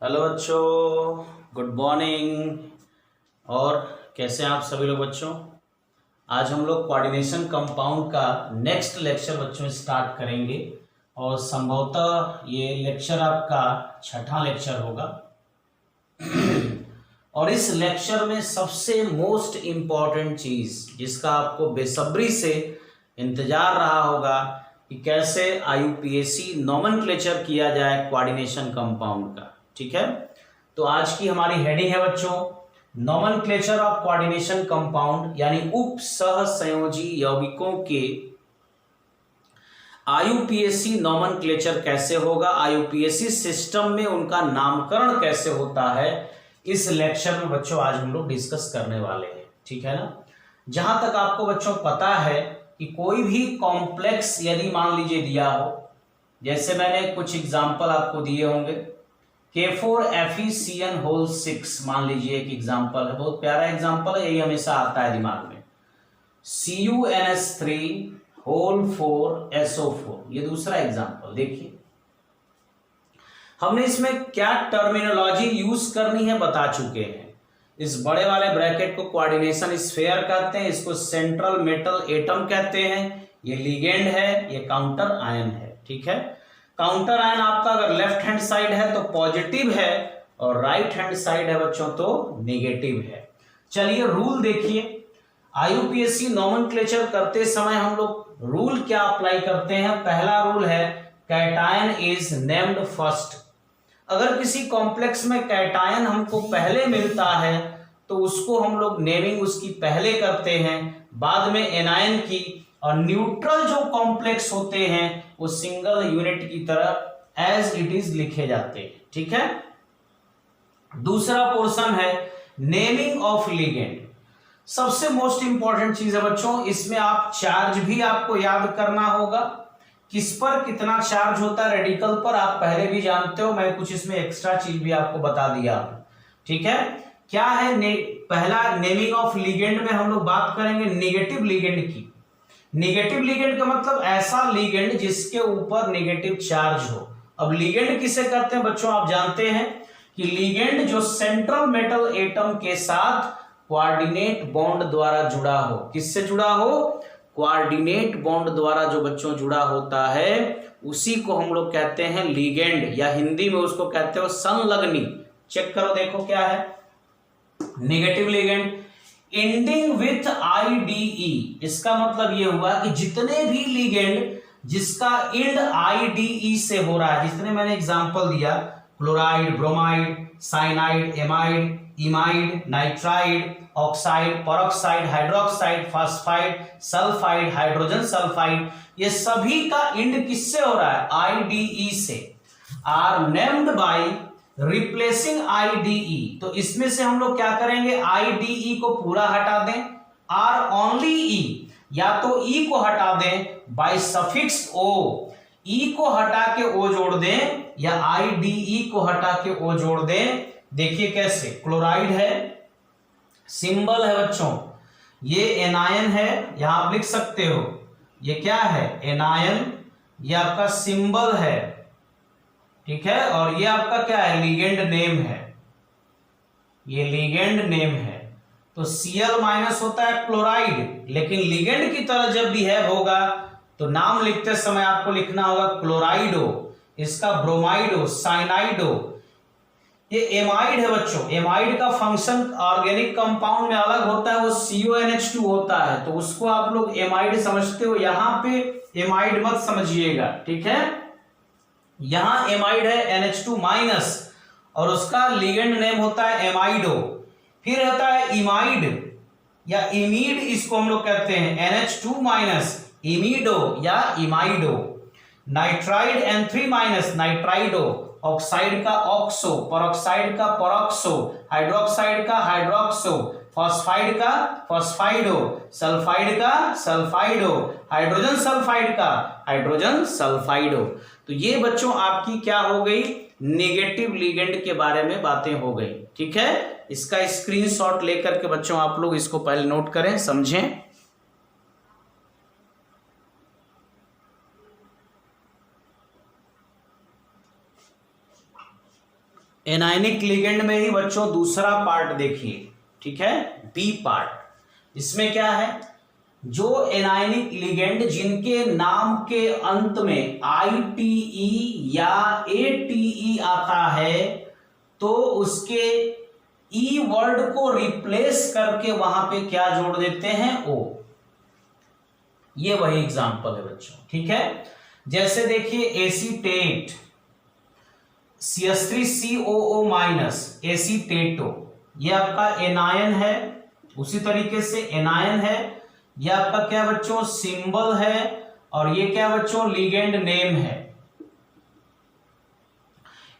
Hello बच्चों, good morning. और कैसे हैं आप सभी लोग बच्चों। आज हम लोग कोऑर्डिनेशन कंपाउंड का नेक्स्ट लेक्चर बच्चों स्टार्ट करेंगे और संभवतः ये लेक्चर आपका छठा लेक्चर होगा। और इस लेक्चर में सबसे मोस्ट इम्पॉर्टेंट चीज जिसका आपको बेसब्री से इंतजार रहा होगा कि कैसे आईयूपीएसी नॉमेनक्लेचर किया जाए कोऑर्डिनेशन कंपाउंड का। ठीक है, तो आज की हमारी हेडिंग है बच्चों नॉमेनक्लेचर ऑफ कोऑर्डिनेशन कंपाउंड, यानी उप सह संयोजी यौगिकों के आईयूपीएसी नॉमेनक्लेचर कैसे होगा, आईयूपीएसी सिस्टम में उनका नामकरण कैसे होता है। इस लेक्चर में बच्चों आज हम लोग डिस्कस करने वाले हैं। ठीक है ना। जहां तक आपको बच्चों पता है कि कोई भी कॉम्प्लेक्स यदि मान लीजिए दिया हो, जैसे मैंने कुछ एग्जांपल आपको दिए होंगे, K4FeCN होल 6 मान लीजिए एक एग्जांपल है, बहुत प्यारा एग्जांपल है, यही हमेशा आता है दिमाग में। CuNH3 होल 4 SO4, ये दूसरा एग्जांपल। देखिए हमने इसमें क्या टर्मिनोलॉजी यूज करनी है बता चुके हैं। इस बड़े वाले ब्रैकेट को कोऑर्डिनेशन स्फीयर कहते हैं, इसको सेंट्रल मेटल एटम कहते हैं, ये लिगेंड है, ये काउंटर आयन है। ठीक है, काउंटर आयन आपका अगर लेफ्ट हैंड साइड है तो पॉजिटिव है और राइट हैंड साइड है बच्चों तो नेगेटिव है। चलिए रूल देखिए, आईयूपीएसी नॉमेनक्लेचर करते समय हम लोग रूल क्या अप्लाई करते हैं। पहला रूल है कैटायन इज नेम्ड फर्स्ट। अगर किसी कॉम्प्लेक्स में कैटायन हमको पहले मिलता है तो उसको हम लोग नेमिंग उसकी पहले करते हैं, बाद में एनायन की, और न्यूट्रल जो कॉम्प्लेक्स होते हैं वो सिंगल यूनिट की तरह एज इट इज लिखे जाते हैं। ठीक है। दूसरा पोर्शन है नेमिंग ऑफ लिगेंड। सबसे मोस्ट इंपॉर्टेंट चीज है बच्चों, इसमें आप चार्ज भी आपको याद करना होगा, किस पर कितना चार्ज होता है रेडिकल पर, आप पहले भी जानते हो, मैं कुछ इसमें एक्स्ट्रा चीज भी आपको बता दिया। ठीक है, क्या है पहला नेमिंग ऑफ लिगेंड में हम लोग बात करेंगे नेगेटिव लिगेंड की। नेगेटिव लिगेंड का मतलब ऐसा लिगेंड जिसके ऊपर नेगेटिव चार्ज हो। अब लिगेंड किसे कहते हैं बच्चों, आप जानते हैं कि लिगेंड जो सेंट्रल मेटल एटम के साथ कोऑर्डिनेट बॉन्ड द्वारा जुड़ा हो। किससे जुड़ा हो? कोऑर्डिनेट बॉन्ड द्वारा जो बच्चों जुड़ा होता है उसी को हम लोग कहते हैं लिगेंड, या हिंदी में उसको कहते हो संलग्नी। चेक करो, देखो क्या है negative ligand ending with IDE. इसका मतलब यह हुआ कि जितने भी लिगेंड जिसका एंड आईडीई से हो रहा है, जितने मैंने एग्जांपल दिया, chloride, bromide, cyanide, amide, imide, nitride, oxide, peroxide, hydroxide, phosphide, sulphide, hydrogen sulphide, ये सभी का एंड किससे हो रहा है? आईडीई से। Are named by replacing IDE. तो इसमें से हम लोग क्या करेंगे, आईडीई को पूरा हटा दें, आर ओनली ई, या तो ई को हटा दें बाय सफिक्स ओ, ई को हटा के ओ जोड़ दें, या आईडीई को हटा के ओ जोड़ दें। देखिए कैसे, क्लोराइड है, सिंबल है बच्चों, ये एनायन है, यहां आप लिख सकते हो, ये क्या है एनायन, ये आपका सिंबल है। ठीक है, और ये आपका क्या है लिगेंड नेम है, ये लिगेंड नेम है। तो Cl माइनस होता है क्लोराइड, लेकिन लिगेंड की तरह जब बिहेव होगा तो नाम लिखते समय आपको लिखना होगा क्लोराइडो, इसका ब्रोमाइडो, साइनाइडो। ये एमाइड है बच्चों, एमाइड का फंक्शन ऑर्गेनिक कंपाउंड में अलग होता है, वो CONH2 होता है, तो उसको आप लोग एमाइड समझते हो, यहां पे एमाइड मत समझिएगा। ठीक है, यहां एमाइड है NH2 माइनस और उसका लिगेंड नेम होता है एमाइडो। फिर होता है इमाइड या इमीड, इसको हम लोग कहते हैं NH2 माइनस, इमीडो या imido. Nitride N3 minus, nitrido. Oxide का ऑक्सो, परऑक्साइड का परऑक्सो, हाइड्रोक्साइड का हाइड्रोक्सो, फॉस्फाइड का फॉस्फाइडो, सल्फाइड का सल्फाइडो, हाइड्रोजन सल्फाइड का हाइड्रोजन सल्फाइडो। तो ये बच्चों आपकी क्या हो गई, नेगेटिव लिगेंड के बारे में बातें हो गई। ठीक है, इसका स्क्रीनशॉट लेकर के बच्चों आप लोग इसको पहले नोट करें, समझें। एनायनिक लिगेंड में ही बच्चों दूसरा पार्ट देखिए, ठीक है, बी पार्ट। इसमें क्या है, जो एनायनिक लिगेंड जिनके नाम के अंत में ITE या ATE आता है, तो उसके ई वर्ड को रिप्लेस करके वहां पे क्या जोड़ देते हैं, O। ये वही एग्जांपल है बच्चों, ठीक है। जैसे देखिए एसीटेट, CH3COO माइनस, एसीटेटो, ये आपका एनायन है। उसी तरीके से एनायन है, ये आपका क्या बच्चों, सिंबल है, और ये क्या बच्चों, लिगेंड नेम है।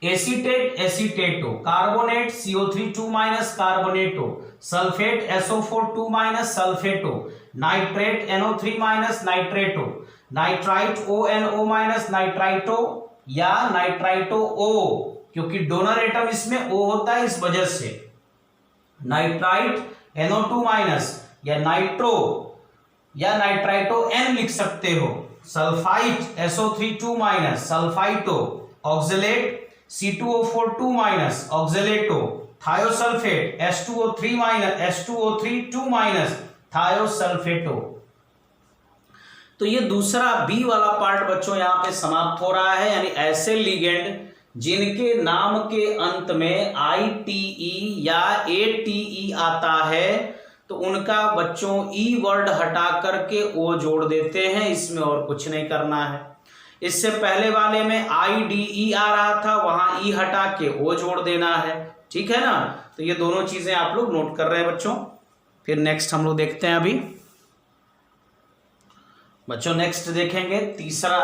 Acetate, acetato, carbonate, CO3 2 minus, carbonato, sulphate, SO4 2 minus, sulphato, nitrate, NO3 minus, nitrato, nitrite, ONO minus, nitrito, या नाइट्राइटो O, क्योंकि डोनर एटम इसमें O होता है, इस वजह से नाइट्राइट NO2 माइनस, या नाइट्रो या नाइट्राइटो N लिख सकते हो। Sulphite SO3 2 minus, sulphito, oxalate C2O4 2 minus, oxalato, thiosulphate H2O3 minus, H2O3 2 minus, thiosulphato. तो ये दूसरा बी वाला पार्ट बच्चों यहां पे समाप्त हो रहा है, यानी ऐसे लिगेंड जिनके नाम के अंत में ITE या ATE आता है, तो उनका बच्चों ई वर्ड हटा करके O जोड़ देते हैं, इसमें और कुछ नहीं करना है। इससे पहले वाले में IDE आ रहा था, वहां ई हटा के O जोड़ देना है, ठीक है ना। तो ये दोनों चीजें आप लोग नोट कर रहे हैं बच्चों। फिर नेक्स्ट हम लोग देखते हैं अभी बच्चों, नेक्स्ट देखेंगे तीसरा,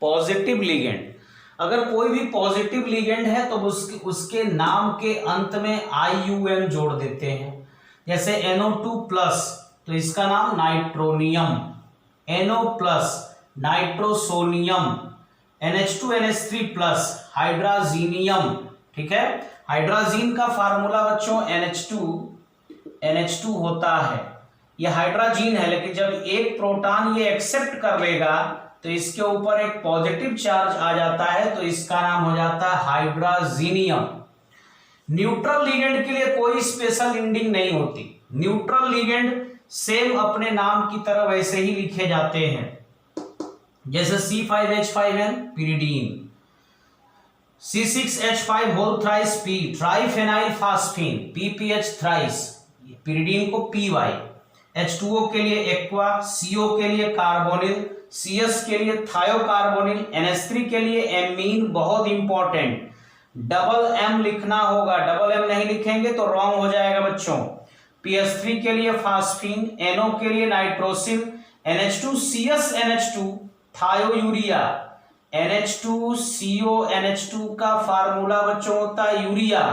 पॉजिटिव लिगेंड। अगर कोई भी पॉजिटिव लिगेंड है तो उसके नाम के अंत में IUM जोड़ देते हैं। जैसे NO2 प्लस, तो इसका नाम nitronium, NO plus nitrosonium, NH2NH3 plus hydrazinium, ठीक है। हाइड्राजीन का फार्मूला बच्चों NH2 होता है, ये हाइड्राजीन है, लेकिन जब एक प्रोटॉन ये एक्सेप्ट कर लेगा तो इसके ऊपर एक पॉजिटिव चार्ज आ जाता है, तो इसका नाम हो जाता है हाइड्राजीनियम। न्यूट्रल लिगेंड के लिए कोई स्पेशल इंडिंग नहीं होती। न्यूट्रल लिगेंड सेम अपने नाम की तरह वैसे ही लिखे जाते हैं, जैसे C5H5N pyridine, C6H5 whole thrice P triphenyl phosphine, PPH thrice, pyridine को PY, H2O के लिए एक्वा, CO के लिए कार्बोनिल, CS के लिए थायोकार्बोनिल, NH3 के लिए एमीन, बहुत इंपॉर्टेंट, डबल M लिखना होगा, डबल M नहीं लिखेंगे तो रॉन्ग हो जाएगा बच्चों। PH3 के लिए फास्फीन, NO के लिए नाइट्रोसिन, NH2CS NH2 thiourea, NH2CO NH2 का फार्मूला बच्चों होता है यूरिया,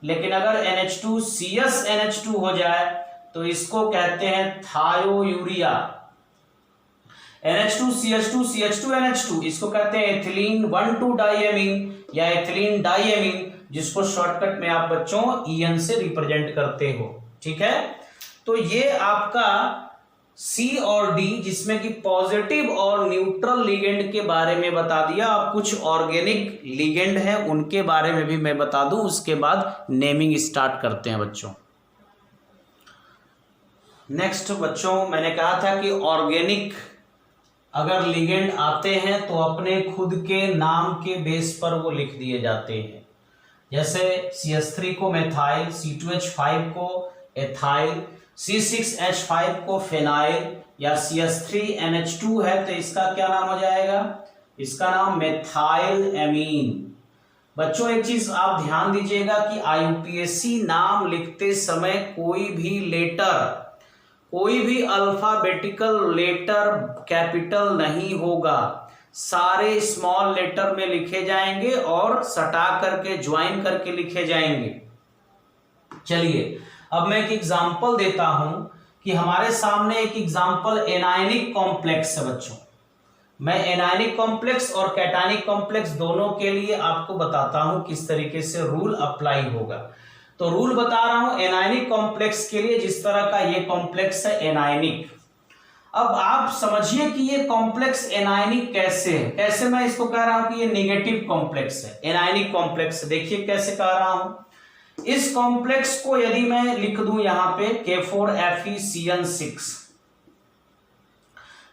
लेकिन अगर NH2CS NH2 हो जाए तो इसको कहते हैं thiourea. NH2 CH2 CH2 NH2 इसको कहते हैं एथिलीन 1,2 डाइएमीन या एथिलीन डाइएमीन, जिसको शॉर्टकट में आप बच्चों EN से रिप्रेजेंट करते हो, ठीक है। तो ये आपका C और D, जिसमें कि पॉजिटिव और न्यूट्रल लिगेंड के बारे में बता दिया। अब कुछ ऑर्गेनिक लिगेंड है उनके बारे में भी मैं बता दूं, उसके बाद नेमिंग स्टार्ट करते हैं बच्चों। नेक्स्ट बच्चों, मैंने कहा था कि ऑर्गेनिक अगर लिगेंड आते हैं तो अपने खुद के नाम के बेस पर वो लिख दिए जाते हैं। जैसे CH3 को मेथाइल, C2H5 को एथाइल, C6H5 को फेनाइल, या CH3NH2 है तो इसका क्या नाम हो जाएगा, इसका नाम मेथाइल एमीन। बच्चों एक चीज आप ध्यान दीजिएगा कि IUPAC नाम लिखते समय कोई भी लेटर, कोई भी अल्फाबेटिकल लेटर कैपिटल नहीं होगा, सारे स्मॉल लेटर में लिखे जाएंगे और सटा करके ज्वाइन करके लिखे जाएंगे। चलिए अब मैं एक एग्जांपल देता हूं कि हमारे सामने एक एग्जांपल एनायनिक कॉम्प्लेक्स है बच्चों। मैं एनायनिक कॉम्प्लेक्स और कैटायनिक कॉम्प्लेक्स दोनों के लिए आपको बताता हूं किस तरीके से रूल अप्लाई होगा। तो रूल बता रहा हूं एनायनिक कॉम्प्लेक्स के लिए, जिस तरह का ये कॉम्प्लेक्स है एनायनिक, अब आप समझिए कि ये कॉम्प्लेक्स एनायनिक कैसे है, कैसे मैं इसको कह रहा हूं कि ये नेगेटिव कॉम्प्लेक्स है, एनायनिक कॉम्प्लेक्स। देखिए कैसे कह रहा हूं, इस कॉम्प्लेक्स को यदि मैं लिख दूं यहां पे K4FeCN6,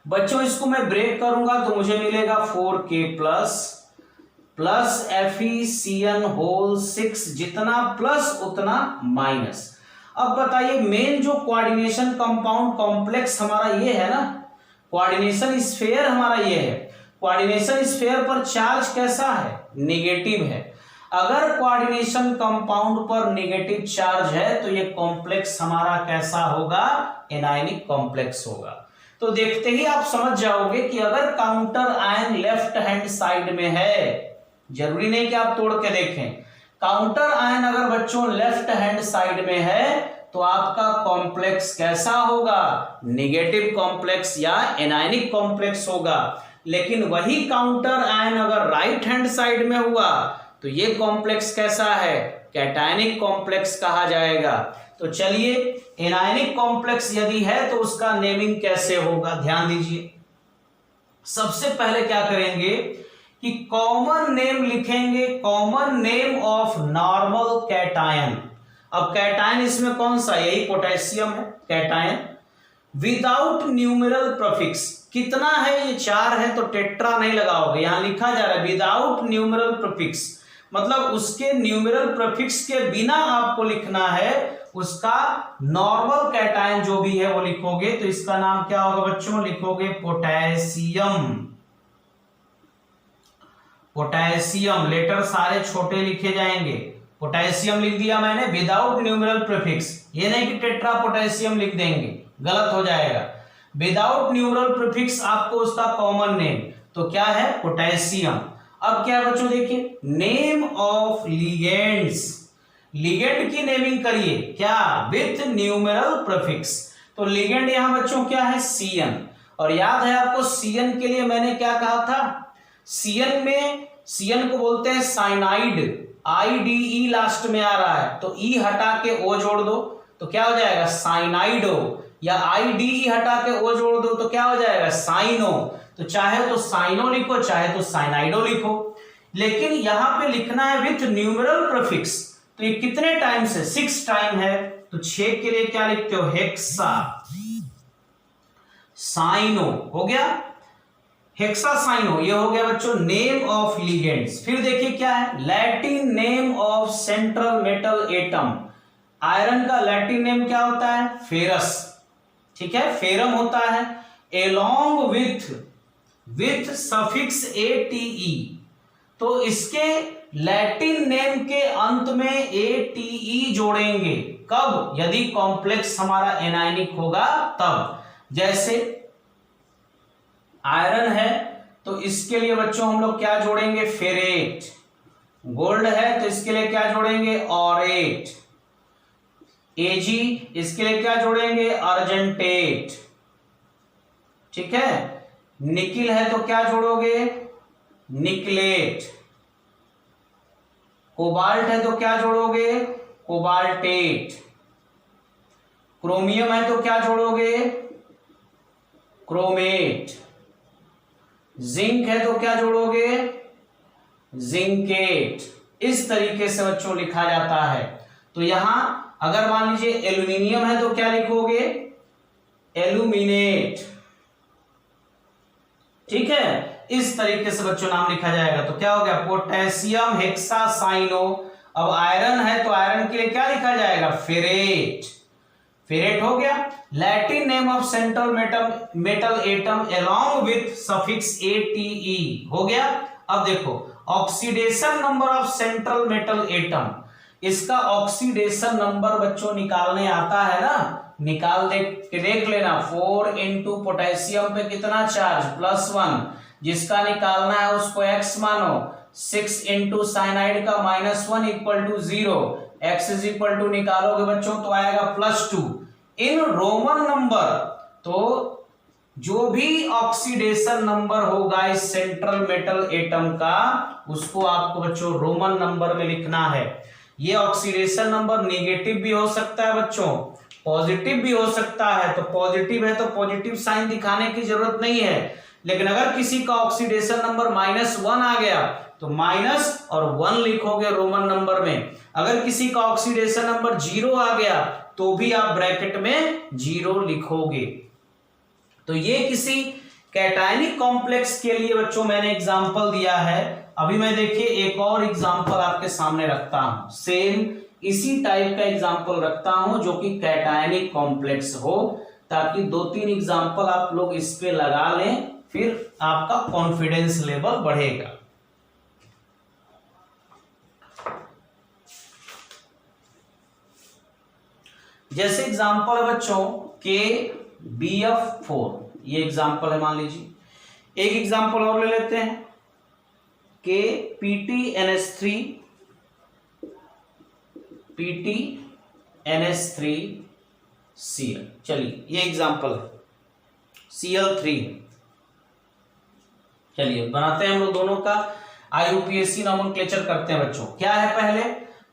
बच्चों इसको मैं ब्रेक करूंगा तो मुझे मिलेगा 4K प्लस FeCN6, जितना प्लस उतना माइनस। अब बताइए मेन जो कोऑर्डिनेशन कंपाउंड कॉम्प्लेक्स हमारा ये है ना, कोऑर्डिनेशन स्फीयर हमारा ये है, कोऑर्डिनेशन स्फीयर पर चार्ज कैसा है, नेगेटिव है। अगर कोऑर्डिनेशन कंपाउंड पर नेगेटिव चार्ज है तो ये कॉम्प्लेक्स हमारा कैसा होगा, एनायनिक कॉम्प्लेक्स होगा। तो देखते ही आप समझ जाओगे कि अगर counter ion left hand side में है, जरूरी नहीं कि आप तोड़ के देखें, काउंटर आयन अगर बच्चों लेफ्ट हैंड साइड में है तो आपका कॉम्प्लेक्स कैसा होगा, नेगेटिव कॉम्प्लेक्स या एनायनिक कॉम्प्लेक्स होगा। लेकिन वही काउंटर आयन अगर राइट हैंड साइड में हुआ तो ये कॉम्प्लेक्स कैसा है, कैटायनिक कॉम्प्लेक्स कहा जाएगा। तो चलिए एनायनिक कॉम्प्लेक्स यदि है तो उसका नेमिंग कैसे होगा, ध्यान दीजिए। सबसे पहले क्या करेंगे कि कॉमन नेम लिखेंगे, common name of normal cation. अब कैटायन इसमें कौन सा, यही पोटेशियम है कैटायन, विदाउट न्यूमेरल प्रफिक्स। कितना है, ये 4 है तो टेट्रा नहीं लगाओगे, यहां लिखा जा रहा है विदाउट न्यूमेरल प्रफिक्स, मतलब उसके न्यूमेरल प्रफिक्स के बिना आपको लिखना है, उसका नॉर्मल कैटायन जो भी है वो लिखोगे। तो इसका नाम क्या होगा बच्चों, लिखोगे पोटेशियम। पोटेशियम, लेटर सारे छोटे लिखे जाएंगे, पोटेशियम लिख दिया मैंने विदाउट न्यूमेरल प्रीफिक्स, ये नहीं कि टेट्रा पोटेशियम लिख देंगे, गलत हो जाएगा। विदाउट न्यूमेरल प्रीफिक्स आपको उसका कॉमन नेम, तो क्या है, पोटेशियम। अब क्या बच्चों देखिए, नेम ऑफ लिगेंड्स, लिगेंड की नेमिंग करिए, क्या, विथ न्यूमेरल प्रीफिक्स। तो लिगेंड यहां बच्चों क्या है, CN। और याद है आपको CN के लिए मैंने क्या कहा था, CN में, CN को बोलते हैं साइनाइड, IDE लास्ट में आ रहा है तो E हटा के O जोड़ दो तो क्या हो जाएगा, साइनाइडो, या IDE हटा के O जोड़ दो तो क्या हो जाएगा, साइनो। तो चाहे तो साइनो लिखो चाहे तो साइनाइडो लिखो, लेकिन यहां पे लिखना है विथ न्यूमेरल प्रीफिक्स। तो ये कितने टाइम से, 6 टाइम है, तो 6 के लिए क्या लिखते हो, हेक्सा साइनो, हो गया हेक्सासाइनो, ये हो गया बच्चों नेम ऑफ लिगेंड्स। फिर देखिए क्या है, Latin name of central metal atom. Iron का लैटिन नेम क्या होता है, फेरस, ठीक है, फेरम होता है, एलोंग विथ सफिक्स ATE। तो इसके लैटिन नेम के अंत में ATE जोड़ेंगे, कब, यदि कॉम्प्लेक्स हमारा एनायनिक होगा तब। जैसे आयरन है तो इसके लिए बच्चों हम लोग क्या जोड़ेंगे, फेरेट। गोल्ड है तो इसके लिए क्या जोड़ेंगे, ऑरेट। Ag इसके लिए क्या जोड़ेंगे, अर्जेंटेट, ठीक है। निकिल है तो क्या जोड़ोगे, निकलेट। कोबाल्ट है तो क्या जोड़ोगे, कोबाल्टेट। क्रोमियम है तो क्या जोड़ोगे, क्रोमेट। जिंक है तो क्या जोड़ोगे, जिंकेट। इस तरीके से बच्चों लिखा जाता है। तो यहां अगर मान लीजिए एल्यूमिनियम है तो क्या लिखोगे, एल्यूमिनेट, ठीक है। इस तरीके से बच्चों नाम लिखा जाएगा। तो क्या हो गया, पोटेशियम हेक्सासाइनो। अब आयरन है तो आयरन के लिए क्या लिखा जाएगा, फेरेट, फेरेट हो गया। Latin name of central metal atom along with suffix ATE हो गया। अब देखो oxidation number of central metal atom, इसका ऑक्सीडेशन नंबर बच्चों निकालने आता है ना, निकाल देख लेना। 4 इंटू पोटेशियम पे कितना चार्ज, +1, जिसका निकालना है उसको x मानो। 6 इंटू साइनाइड का -1 equal to 0, x is equal to निकालोगे बच्चों तो आएगा +2 इन रोमन नंबर। तो जो भी ऑक्सीडेशन नंबर होगा इस सेंट्रल मेटल एटम का, उसको आपको बच्चों रोमन नंबर में लिखना है। ये ऑक्सीडेशन नंबर नेगेटिव भी हो सकता है बच्चों, पॉजिटिव भी हो सकता है, तो पॉजिटिव है तो पॉजिटिव साइन दिखाने की जरूरत नहीं है। लेकिन अगर किसी का ऑक्सीडेशन नंबर -1 आ गया तो माइनस और 1 लिखोगे रोमन नंबर में। अगर किसी का ऑक्सीडेशन नंबर 0 आ गया तो भी आप ब्रैकेट में 0 लिखोगे। तो ये किसी कैटायनिक कॉम्प्लेक्स के लिए बच्चों मैंने एग्जांपल दिया है। अभी मैं देखिए एक और एग्जांपल आपके सामने रखता हूं, सेम इसी टाइप का एग्जांपल रखता हूं जो कि कैटायनिक कॉम्प्लेक्स हो, ताकि 2-3 एग्जांपल आप लोग इस पे लगा लें, फिर आपका कॉन्फिडेंस लेवल बढ़ेगा। जैसे एग्जांपल है बच्चों KBF4, ये एग्जांपल है मान लीजिए। एक एग्जांपल और ले लेते हैं KPTNS3 PTNS3Cl। चलिए ये एग्जांपल है Cl3। चलिए बनाते हैं हम लोग दोनों का IUPAC नॉमेनक्लेचर करते हैं बच्चों। क्या है पहले,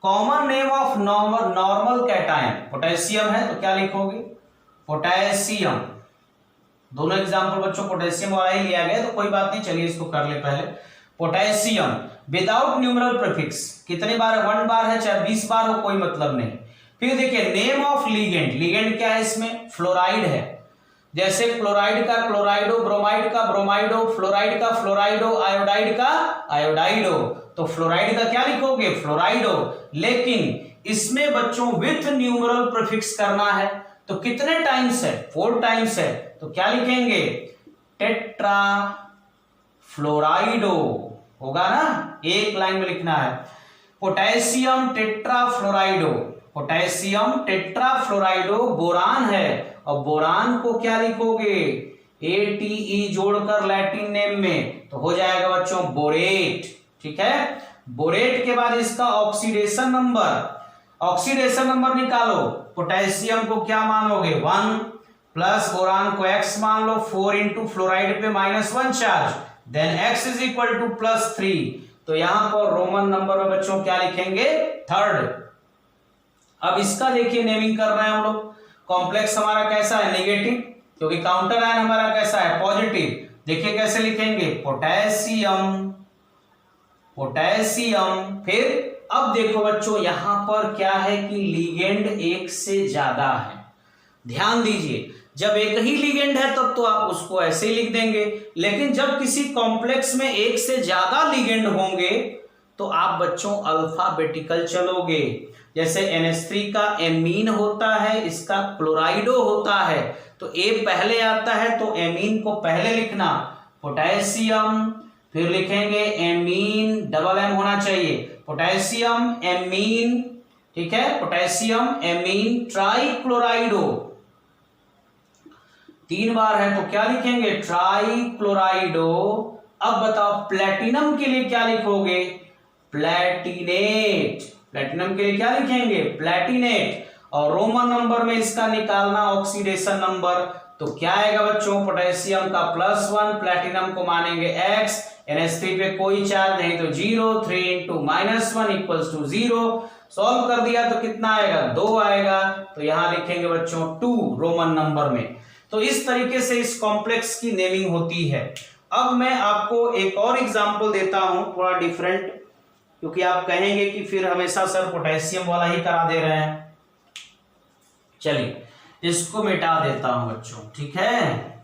common name of normal cation potassium है तो क्या लिखोगे, पोटेशियम। दोनों एग्जांपल बच्चों पोटेशियम वाला ही लिया गया तो कोई बात नहीं, चलिए इसको कर ले पहले। पोटेशियम विदाउट न्यूमरल प्रीफिक्स, कितनी बार है, 1 बार है चाहे 20 बार हो कोई मतलब नहीं। फिर देखिए नेम ऑफ लिगेंड, लिगेंड क्या है इसमें, फ्लोराइड है। जैसे क्लोराइड का क्लोराइडो, ब्रोमाइड का ब्रोमाइडो, फ्लोराइड का फ्लोराइडो, आयोडाइड का आयोडाइडो, तो फ्लोराइड का क्या लिखोगे, फ्लोराइडो। लेकिन इसमें बच्चों विथ न्यूमरल प्रीफिक्स करना है तो कितने टाइम्स है, 4 टाइम्स है, तो क्या लिखेंगे, टेट्रा फ्लोराइडो होगा ना, एक लाइन में लिखना है। Potassium tetra fluorido, potassium tetra fluorido boron है, और बोरान को क्या लिखोगे, ATE जोड़कर लैटिन नेम में, तो हो जाएगा बच्चों बोरेट। ठीक है, बोरेट के बाद इसका ऑक्सीडेशन नंबर, ऑक्सीडेशन नंबर निकालो। पोटेशियम को क्या मानोगे 1 प्लस बोरान को x मान लो, 4 इंटू फ्लोराइड पे -1 charge, then x is equal to +3। तो यहां पर रोमन नंबर में बच्चों क्या लिखेंगे, 3rd। अब इसका देखिए नेमिंग कर रहे हैं हम लोग। कॉम्प्लेक्स हमारा कैसा है, नेगेटिव, क्योंकि काउंटर आयन हमारा कैसा है, पॉजिटिव। देखिए कैसे लिखेंगे, पोटेशियम पोटेशियम। फिर अब देखो बच्चों यहां पर क्या है कि लिगेंड एक से ज्यादा है। ध्यान दीजिए, जब एक ही लिगेंड है तब तो आप उसको ऐसे ही लिख देंगे, लेकिन जब किसी कॉम्प्लेक्स में एक से ज्यादा लिगेंड होंगे तो आप बच्चों अल्फाबेटिकल चलोगे। जैसे NH3 का एमीन होता है, इसका क्लोराइडो होता है, तो A पहले आता है तो एमीन को पहले लिखना, पोटेशियम, फिर लिखेंगे एमीन, डबल M होना चाहिए, पोटेशियम एमीन। ठीक है, पोटेशियम एमीन ट्राइक्लोराइडो, 3 बार है तो क्या लिखेंगे, ट्राइक्लोराइडो। अब बताओ प्लेटिनम के लिए क्या लिखोगे, प्लेटिनेट। प्लेटिनम के लिए क्या लिखेंगे, प्लेटिनेट। और रोमन नंबर में इसका निकालना ऑक्सीडेशन नंबर, तो क्या आएगा बच्चों, पोटेशियम का +1, प्लेटिनम को मानेंगे x, NH3 पे कोई चार्ज नहीं तो 0, 3 इंटू -1 इक्वल्स टू 0। सॉल्व कर दिया तो कितना आएगा, 2 आएगा, तो यहां लिखेंगे बच्चों 2 रोमन नंबर में। तो इस तरीके से इस कॉम्प्लेक्स की नेमिंग होती है। अब मैं आपको एक और एग्जांपल देता हूं, थोड़ा डिफरेंट, क्योंकि आप कहेंगे कि फिर हमेशा सर पोटेशियम वाला ही करा दे रहे हैं। चलिए इसको मिटा देता हूं बच्चों, ठीक है,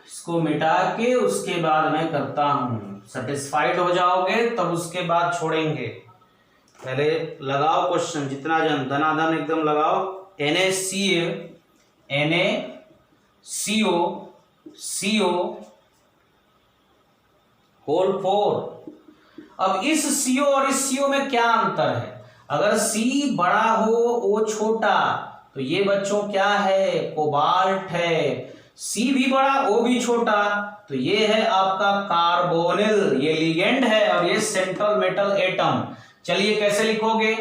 इसको मिटा के उसके बाद मैं करता हूं, सेटिस्फाइड हो जाओगे तब उसके बाद छोड़ेंगे। पहले लगाओ क्वेश्चन, जितना जन धनाधन एकदम लगाओ। NaCO whole 4। अब इस CO और इस CO में क्या अंतर है, अगर C बड़ा हो O छोटा, तो ये बच्चों क्या है, कोबाल्ट है। C भी बड़ा O भी छोटा, तो ये है आपका कार्बोनिल, ये लिगेंड है, और ये सेंट्रल मेटल एटम। चलिए कैसे लिखोगे,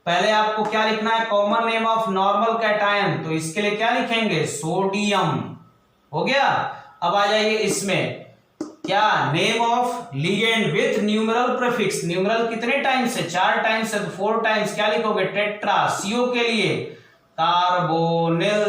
पहले आपको क्या लिखना है, common name of normal cation, तो इसके लिए क्या लिखेंगे, सोडियम। हो गया। अब आ जाइए इसमें, क्या, name of ligand with numeral prefix. Numeral कितने टाइम्स है, 4 टाइम्स है, तो 4 टाइम्स क्या लिखोगे, टेट्रा। CO के लिए कार्बोनिल,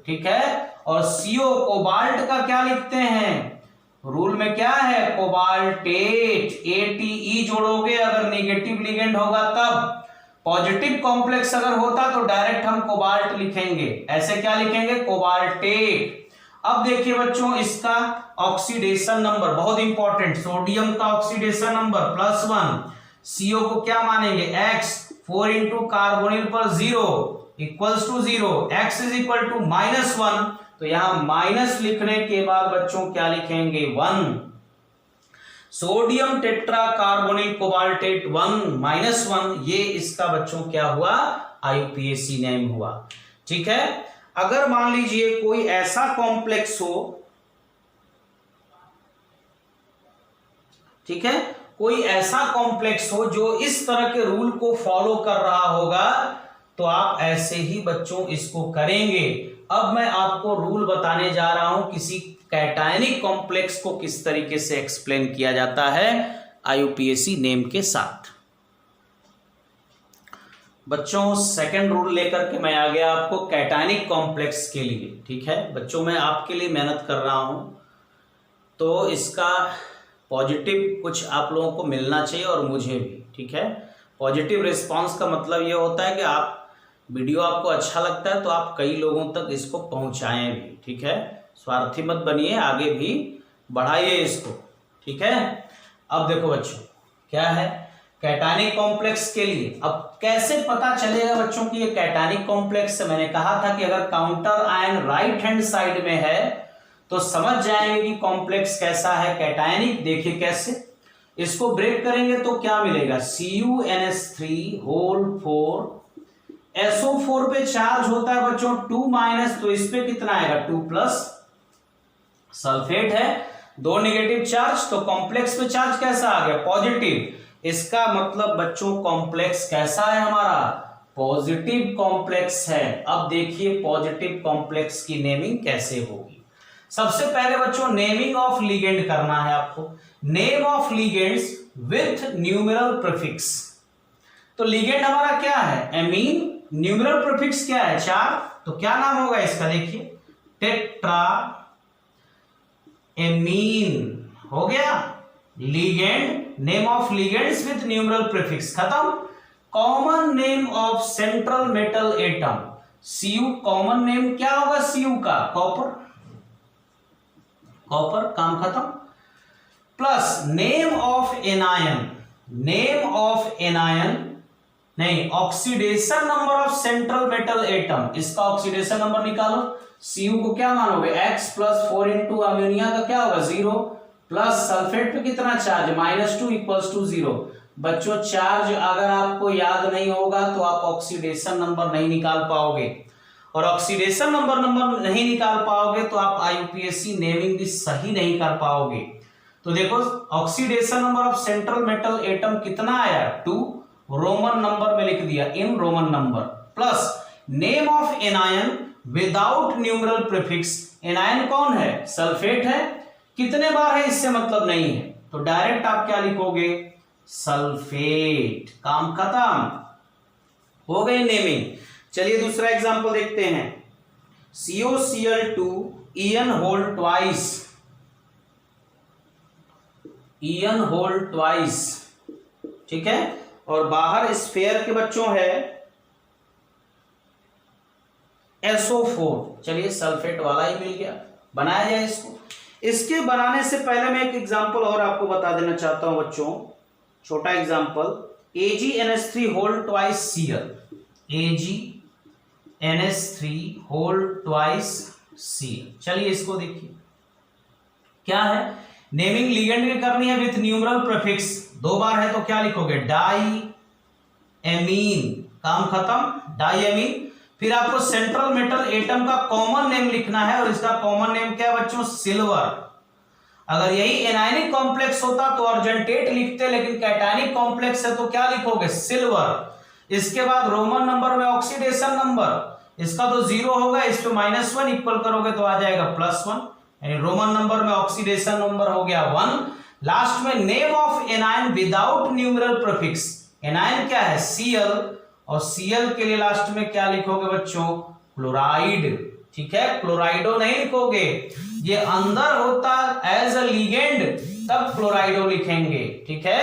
ठीक है। और CO कोबाल्ट का क्या लिखते हैं, रूल में क्या है, कोबाल्टेट, ATE जोड़ोगे अगर नेगेटिव लिगेंड होगा तब। पॉजिटिव कॉम्प्लेक्स अगर होता तो डायरेक्ट हम कोबाल्ट लिखेंगे, ऐसे क्या लिखेंगे, कोबाल्टेट। अब देखिए बच्चों इसका ऑक्सीडेशन नंबर बहुत इंपॉर्टेंट, सोडियम का ऑक्सीडेशन नंबर +1, CO को क्या मानेंगे x, 4 इंटू कार्बोनिल पर 0 equals to 0, x is equal to -1, तो यहां माइनस लिखने के बाद बच्चों क्या लिखेंगे 1, सोडियम टेट्रा कार्बोनिल कोबाल्टेट 1 ये इसका बच्चों क्या हुआ, IUPAC नेम हुआ, ठीक है। अगर मान लीजिए कोई ऐसा कॉम्प्लेक्स हो, ठीक है, कोई ऐसा कॉम्प्लेक्स हो जो इस तरह के रूल को फॉलो कर रहा होगा तो आप ऐसे ही बच्चों इसको करेंगे। अब मैं आपको रूल बताने जा रहा हूं किसी कैटायनिक कॉम्प्लेक्स को किस तरीके से एक्सप्लेन किया जाता है IUPAC नेम के साथ। बच्चों सेकंड रूल लेकर के मैं आ गया आपको कैटायनिक कॉम्प्लेक्स के लिए, ठीक है। बच्चों मैं आपके लिए मेहनत कर रहा हूं तो इसका पॉजिटिव कुछ आप लोगों को मिलना चाहिए और मुझे भी, ठीक है। पॉजिटिव रिस्पांस का मतलब ये होता है कि आप वीडियो आपको अच्छा लगता है तो आप कई लोगों तक इसको पहुंचाएं भी, ठीक है। स्वार्थी मत बनिए, आगे भी बढ़ाइए इसको, ठीक है। अब देखो बच्चों क्या है कैटायनिक कॉम्प्लेक्स के लिए, अब कैसे पता चलेगा बच्चों कि ये कैटायनिक कॉम्प्लेक्स है। मैंने कहा था कि अगर counter ion right hand side में है तो समझ जाएंगे कि कॉम्प्लेक्स कैसा है, कैटायनिक। देखिए कैसे, इसको ब्रेक करेंगे तो क्या मिलेगा, CuNH3 SO4 पे चार्ज होता है बच्चों 2- तो इस पे कितना आएगा 2+, सल्फेट है 2 नेगेटिव चार्ज, तो कॉम्प्लेक्स पे चार्ज कैसा आ गया, पॉजिटिव। इसका मतलब बच्चों कॉम्प्लेक्स कैसा है हमारा, पॉजिटिव कॉम्प्लेक्स है। अब देखिए पॉजिटिव कॉम्प्लेक्स की नेमिंग कैसे होगी। सबसे पहले बच्चों नेमिंग ऑफ लिगेंड करना है आपको, name of ligands with numeral prefix. तो लिगेंड हमारा क्या है, एमीन, न्यूमेरल प्रीफिक्स क्या है 4, तो क्या नाम होगा इसका, देखिए टेट्रा एमीन हो गया। Ligand, name of ligands with numeral prefix खत्म। Common name of central metal atom, Cu common name क्या होगा Cu का, कॉपर, कॉपर, काम खत्म। Plus name of anion, name of anion नहीं, oxidation number of central metal atom, इसका oxidation number निकालो। Cu को क्या मानोगे x + 4 इंटू अमोनिया का क्या होगा 0, प्लस सल्फेट पे कितना चार्ज -2 इक्वल्स टू 0। बच्चों चार्ज अगर आपको याद नहीं होगा तो आप ऑक्सीडेशन नंबर नहीं निकाल पाओगे, और ऑक्सीडेशन नंबर नहीं निकाल पाओगे तो आप IUPAC नेमिंग भी सही नहीं कर पाओगे। तो देखो oxidation number of central metal atom कितना आया 2, रोमन नंबर में लिख दिया in Roman number, plus name of anion without numeral prefix, anion कौन है, सल्फेट है, कितने बार है इससे मतलब नहीं है, तो डायरेक्ट आप क्या लिखोगे सल्फेट, काम खत्म हो गई नेमिंग। चलिए दूसरा एग्जांपल देखते हैं, COCl2 EN होल ट्वाइस, ठीक है, और बाहर स्फीयर के बच्चों है SO4। चलिए सल्फेट वाला ही मिल गया, बनाया जाए इसको। इसके बनाने से पहले मैं एक एग्जांपल और आपको बता देना चाहता हूं बच्चों, छोटा example, AgNH3 whole twice Cl, AgNH3 whole twice Cl। चलिए इसको देखिए क्या है, नेमिंग लिगेंड की करनी है विथ न्यूमेरल प्रीफिक्स, 2 बार है तो क्या लिखोगे डाई एमीन, काम खत्म, डाई एमीन। फिर आपको सेंट्रल मेटल एटम का कॉमन नेम लिखना है, और इसका कॉमन नेम क्या है बच्चों सिल्वर। अगर यही एनायनिक कॉम्प्लेक्स होता तो अर्जेंटेट लिखते, लेकिन कैटायनिक कॉम्प्लेक्स है तो क्या लिखोगे सिल्वर। इसके बाद रोमन नंबर में ऑक्सीडेशन नंबर, इसका तो 0 होगा, इस पे -1 इक्वल करोगे तो आ जाएगा +1, यानी रोमन नंबर में ऑक्सीडेशन नंबर हो गया 1। लास्ट में name of anion without numeral prefix, anion क्या है Cl, और Cl के लिए लास्ट में क्या लिखोगे बच्चों? क्लोराइड। ठीक है, क्लोराइडो नहीं लिखोगे, ये अंदर होता एज अ लीगेंड तब क्लोराइडो लिखेंगे। ठीक है,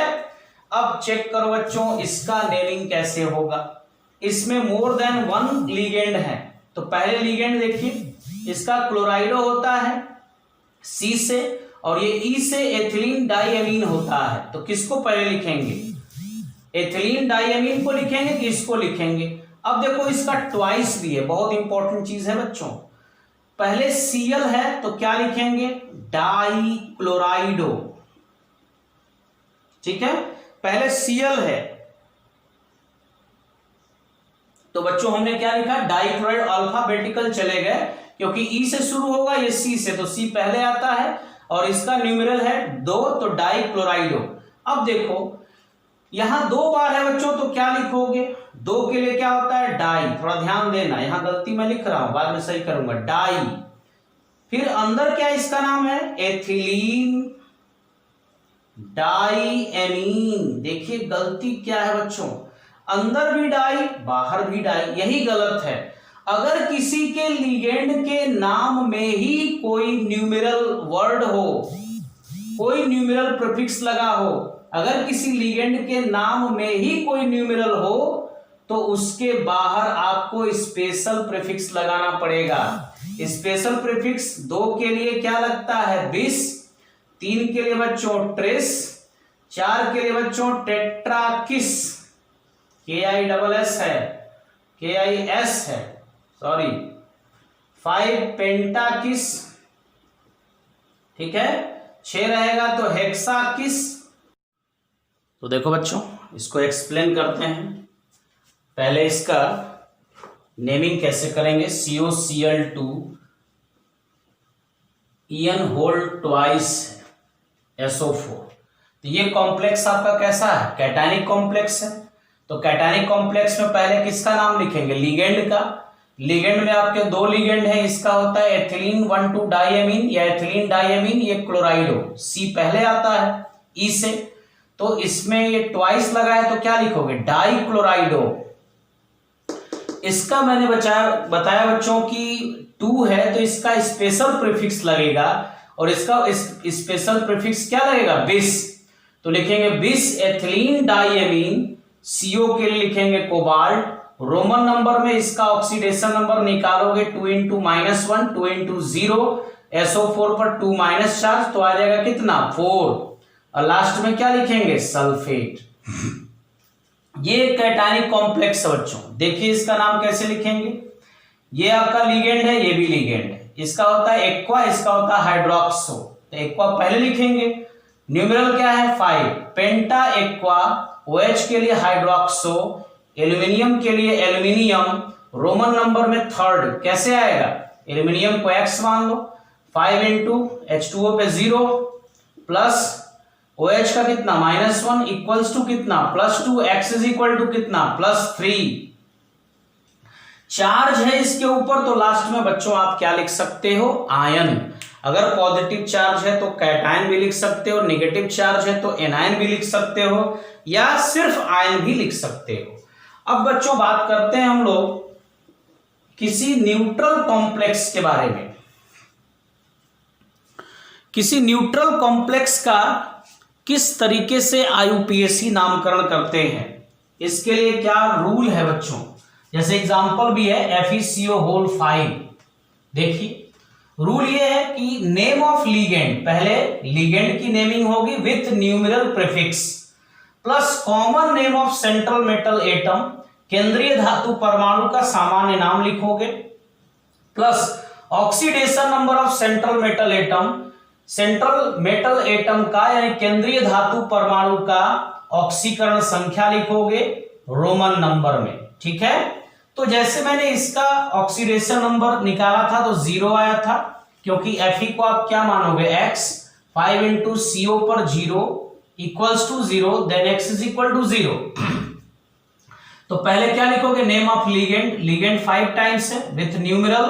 अब चेक करो बच्चों इसका नेमिंग कैसे होगा। इसमें मोर देन वन लीगेंड है, तो पहले लीगेंड देखिए, इसका क्लोराइडो होता है C से, और ये E से एथिलीन डाइएमीन होता है। तो किसको पहले लिखेंगे? एथिलीन डाइएमीन को लिखेंगे कि इसको लिखेंगे? अब देखो इसका ट्वाइस भी है, बहुत इंपॉर्टेंट चीज है बच्चों। पहले Cl है तो क्या लिखेंगे? डाई क्लोराइडो। ठीक है, पहले Cl है तो बच्चों हमने क्या लिखा? डाइक्लोराइड। अल्फाबेटिकल चले गए क्योंकि E से शुरू होगा, ये C से, तो C पहले आता है और इसका न्यूमेरल है 2, तो डाइक्लोराइडो। अब देखो यहां 2 बार है बच्चों, तो क्या लिखोगे? 2 के लिए क्या होता है? डाई। थोड़ा ध्यान देना, यहां गलती मैं लिख रहा हूं, बाद में सही करूंगा। डाई, फिर अंदर क्या इसका नाम है? Ethylene diamine. देखिए गलती क्या है बच्चों, अंदर भी डाई बाहर भी डाई, यही गलत है। अगर किसी के लिगेंड के नाम में ही कोई न्यूमेरल वर्ड हो, कोई न्यूमेरल प्रीफिक्स लगा हो, अगर किसी लिगेंड के नाम में ही कोई न्यूमेरल हो तो उसके बाहर आपको स्पेशल प्रीफिक्स लगाना पड़ेगा। स्पेशल प्रीफिक्स 2 के लिए क्या लगता है? बिस, 3 के लिए बच्चों ट्रेस, 4 के लिए बच्चों टेट्राकिस, KISS है, KIS है, सॉरी, 5 पेंटाकिस। ठीक है, 6 रहेगा तो हेक्साकिस। तो देखो बच्चों इसको एक्सप्लेन करते हैं। पहले इसका नेमिंग कैसे करेंगे? COCl2 EN whole twice SO4। तो ये कॉम्प्लेक्स आपका कैसा है? कैटायनिक कॉम्प्लेक्स है। तो कैटायनिक कॉम्प्लेक्स में पहले किसका नाम लिखेंगे? लिगेंड का। लिगेंड में आपके 2 लिगेंड है, इसका होता है एथिलीन 1,2 डाइएमीन या एथिलीन डाइएमीन, ये क्लोराइडो। C पहले आता है E से, तो इसमें ये ट्वाइस लगा है तो क्या लिखोगे? डाई क्लोराइडो। इसका मैंने बताया बच्चों कि 2 है तो इसका स्पेशल प्रीफिक्स लगेगा, और इसका स्पेशल प्रीफिक्स क्या लगेगा? बिस। तो लिखेंगे बिस एथिलीन डाइएमीन। CO के लिए लिखेंगे कोबाल्ट। रोमन नंबर में इसका ऑक्सीडेशन नंबर निकालोगे 2 × -1, 2 × 0, SO4 पर 2 माइनस चार्ज, तो आ जाएगा कितना? 4। और लास्ट में क्या लिखेंगे? सल्फेट। ये कैटायनिक कॉम्प्लेक्स है बच्चों। देखिए इसका नाम कैसे लिखेंगे? ये आपका लिगेंड है, ये भी लिगेंड है। इसका होता है एक्वा, इसका होता है हाइड्रोक्सो। तो एक्वा पहले लिखेंगे, न्यूमेरल क्या है? 5। पेंटा एक्वा, OH के लिए हाइड्रोक्सो, एल्यूमिनियम के लिए एल्यूमिनियम, रोमन नंबर में 3rd। कैसे आएगा? एल्यूमिनियम को X मान लो, 5 × H2O पे 0 प्लस OH का कितना? -1 इक्वल्स टू कितना? +2। X इज इक्वल टू कितना? +3। चार्ज है इसके ऊपर, तो लास्ट में बच्चों आप क्या लिख सकते हो? आयन। अगर पॉजिटिव चार्ज है तो कैटायन भी लिख सकते हो, नेगेटिव चार्ज है तो एनायन भी लिख सकते हो, या सिर्फ आयन भी लिख सकते हो। अब बच्चों बात करते हैं हम लोग किसी न्यूट्रल कॉम्प्लेक्स के बारे में। किसी न्यूट्रल कॉम्प्लेक्स का किस तरीके से IUPAC नामकरण करते हैं, इसके लिए क्या रूल है बच्चों? जैसे एग्जांपल भी है FeCO होल 5। देखिए रूल ये है कि नेम ऑफ लिगेंड, पहले लिगेंड की नेमिंग होगी with numeral prefix, plus common name of central metal atom, केंद्रीय धातु परमाणु का सामान्य नाम लिखोगे, plus oxidation number of central metal atom, central metal atom का यानी केंद्रीय धातु परमाणु का ऑक्सीकरण संख्या लिखोगे रोमन नंबर में। ठीक है, तो जैसे मैंने इसका ऑक्सीडेशन नंबर निकाला था तो 0 आया था, क्योंकि Fe को आप क्या मानोगे? X। 5 × CO पर 0 equals to 0, then X is equal to 0। तो पहले क्या लिखोगे? Name of ligand, ligand 5 times है with numeral,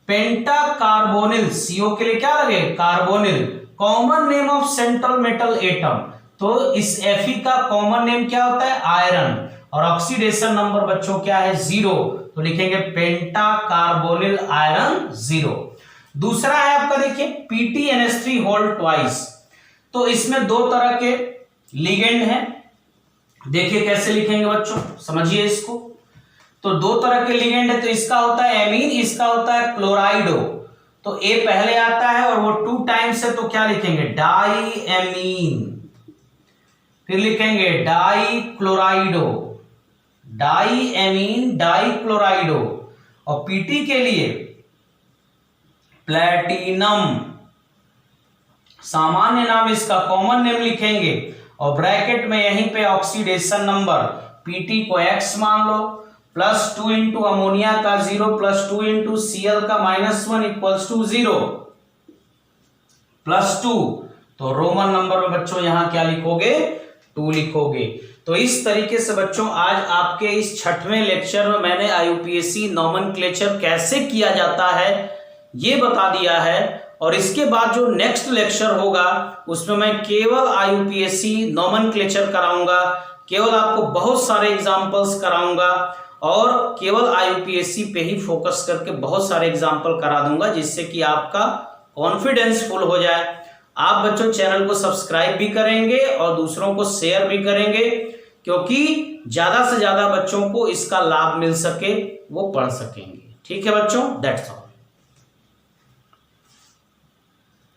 penta carbonyl, CO के लिए क्या लगे? Carbonyl. Common name of central metal atom, तो इस Fe का कॉमन नेम क्या होता है? आयरन। और ऑक्सीडेशन नंबर बच्चों क्या है 0, तो लिखेंगे पेंटा कार्बोनिल आयरन 0। दूसरा है आपका देखिए PtNH3 होल्ड ट्वाइस, तो इसमें दो तरह के लिगेंड हैं। देखिए कैसे लिखेंगे बच्चों, समझिए इसको। तो दो तरह के लिगेंड है, तो इसका होता है एमीन, इसका होता है क्लोराइडो। तो ए पहले आता है और वो 2 टाइम्स है, तो क्या लिखेंगे डाई एमीन, फिर लिखेंगे डाई क्लोराइडो, डाई एमीन डाई क्लोराइडो। और पीटी के लिए प्लेटिनम, सामान्य नाम इसका कॉमन नेम लिखेंगे और ब्रैकेट में यहीं पे ऑक्सीडेशन नंबर पीटी को x मान लो, +2 इंटू अमोनिया का 0 +2 इंटू Cl का -1 इक्वल्स टू 0 +2। तो रोमन नंबर में बच्चों यहां क्या लिखोगे 2 लिखोगे। तो इस तरीके से बच्चों आज आपके इस 6वें लेक्चर में मैंने IUPAC नोमेनक्लेचर कैसे किया जाता है ये बता दिया है। और इसके बाद जो नेक्स्ट लेक्चर होगा उसमें मैं केवल IUPAC नोमेनक्लेचर कराऊंगा, केवल आपको बहुत सारे एग्जांपल्स कराऊंगा और केवल IUPAC पे ही फोकस करके बहुत सारे एग्जांपल करा दूंगा, जिससे कि आपका कॉन्फिडेंस फुल हो जाए। आप बच्चों चैनल को सब्सक्राइब भी करेंगे और दूसरों को शेयर भी करेंगे, क्योंकि ज्यादा से ज्यादा बच्चों को इसका लाभ मिल सके, वो पढ़ सकेंगे। ठीक है बच्चों, दैट्स ऑल।